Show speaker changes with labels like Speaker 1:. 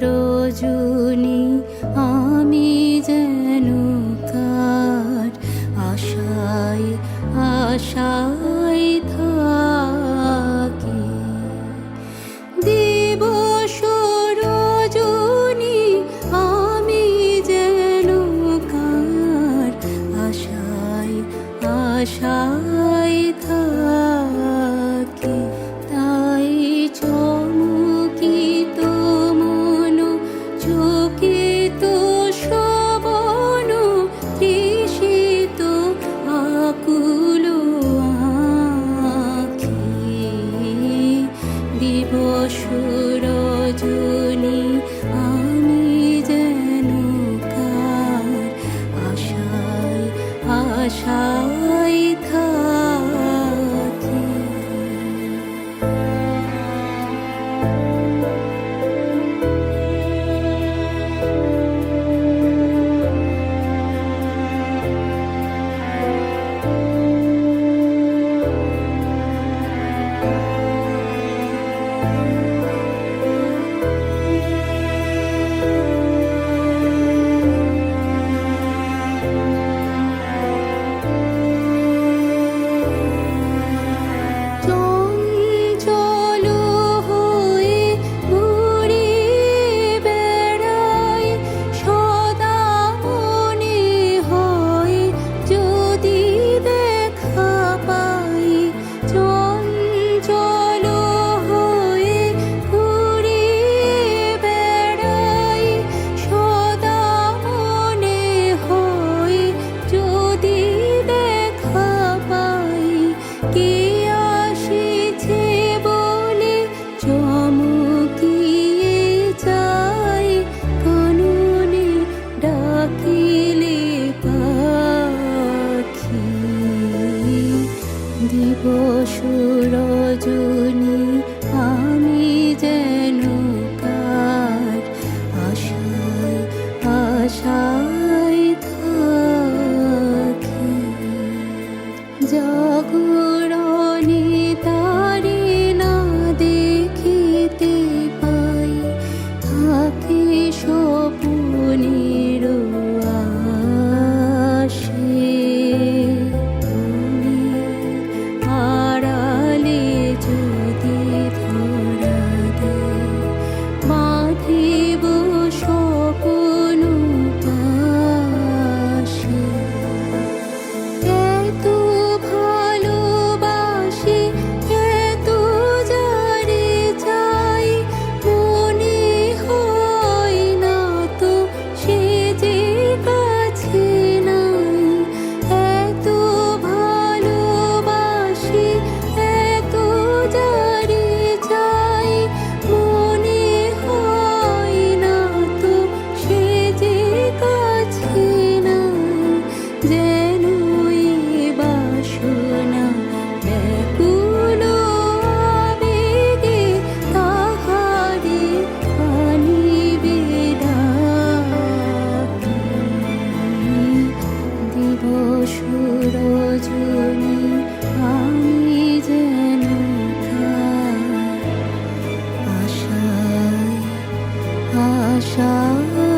Speaker 1: রজনী আমি যেন কার আশায় আশায় থাকি। দিবস রজনী আমি যেন কার আশায় আশায় থাকি। তাই চমকিত মন চকিত শ্রবণ তৃষিত আকুল আঁখি। দিবস রজনী আমি যেন কার আশায় আশায় থাকি। দিবস রজনী আমি যেন কার আশায় আশায় থাকি। জাগরণে তারে না দেখিতে পাই থাকে স্বপ্নের আশে। আড়ালে যদি ধরা দে বাঁধিব স্বপ্ন পাশে। এত ভালোবাসি এত যারে চাই মনে হয় না তো সে যে কাছে নাই। এত ভালোবাসি এত যারে চাই মনে হয় না তো সে যে কাছে নাই। যেন এই বাসনা ব্যাকুল আবেগে তাহারে আনিবে ডাকি। দিবস রজনী আমি যেন কার আশায় আশায়